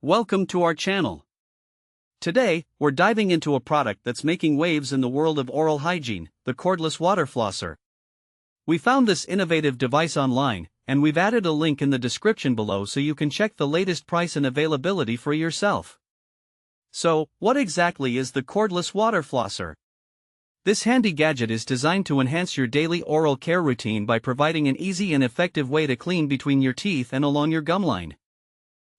Welcome to our channel. Today, we're diving into a product that's making waves in the world of oral hygiene, the Cordless Water Flosser. We found this innovative device online, and we've added a link in the description below so you can check the latest price and availability for yourself. So, what exactly is the Cordless Water Flosser? This handy gadget is designed to enhance your daily oral care routine by providing an easy and effective way to clean between your teeth and along your gum line.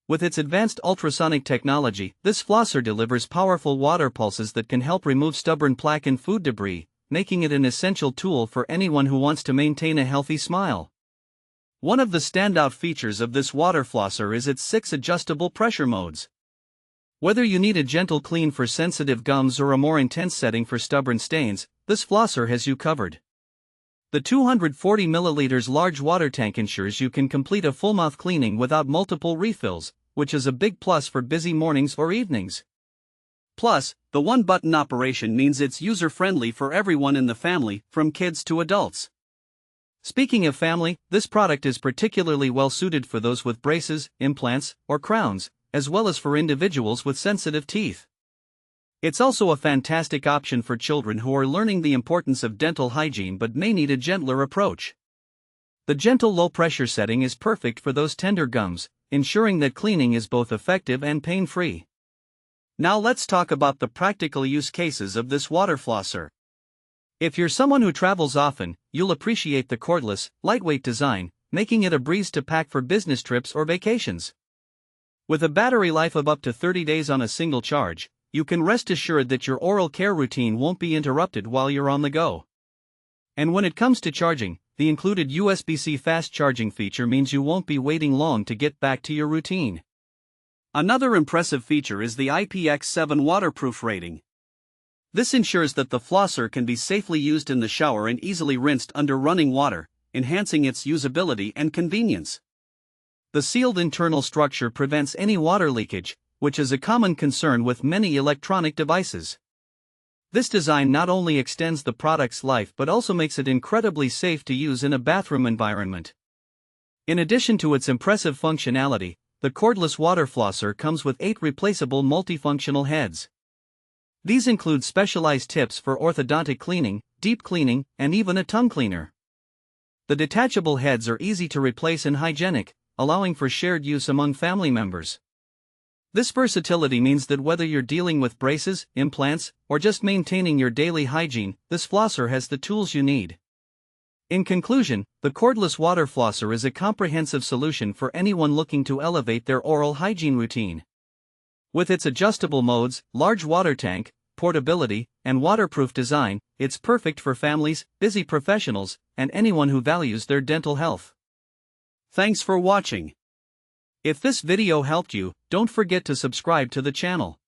With its advanced ultrasonic technology, this flosser delivers powerful water pulses that can help remove stubborn plaque and food debris, making it an essential tool for anyone who wants to maintain a healthy smile. One of the standout features of this water flosser is its 6 adjustable pressure modes. Whether you need a gentle clean for sensitive gums or a more intense setting for stubborn stains, this flosser has you covered. The 240 ml large water tank ensures you can complete a full mouth cleaning without multiple refills, which is a big plus for busy mornings or evenings. Plus, the one-button operation means it's user-friendly for everyone in the family, from kids to adults. Speaking of family, this product is particularly well suited for those with braces, implants, or crowns, as well as for individuals with sensitive teeth. It's also a fantastic option for children who are learning the importance of dental hygiene but may need a gentler approach. The gentle low-pressure setting is perfect for those tender gums, ensuring that cleaning is both effective and pain-free. Now let's talk about the practical use cases of this water flosser. If you're someone who travels often, you'll appreciate the cordless, lightweight design, making it a breeze to pack for business trips or vacations. With a battery life of up to 30 days on a single charge, you can rest assured that your oral care routine won't be interrupted while you're on the go. And when it comes to charging, the included USB-C fast charging feature means you won't be waiting long to get back to your routine. Another impressive feature is the IPX7 waterproof rating. This ensures that the flosser can be safely used in the shower and easily rinsed under running water, enhancing its usability and convenience. The sealed internal structure prevents any water leakage, which is a common concern with many electronic devices. This design not only extends the product's life but also makes it incredibly safe to use in a bathroom environment. In addition to its impressive functionality, the cordless water flosser comes with 8 replaceable multifunctional heads. These include specialized tips for orthodontic cleaning, deep cleaning, and even a tongue cleaner. The detachable heads are easy to replace and hygienic, allowing for shared use among family members. This versatility means that whether you're dealing with braces, implants, or just maintaining your daily hygiene, this flosser has the tools you need. In conclusion, the cordless water flosser is a comprehensive solution for anyone looking to elevate their oral hygiene routine. With its adjustable modes, large water tank, portability, and waterproof design, it's perfect for families, busy professionals, and anyone who values their dental health. Thanks for watching. If this video helped you, don't forget to subscribe to the channel.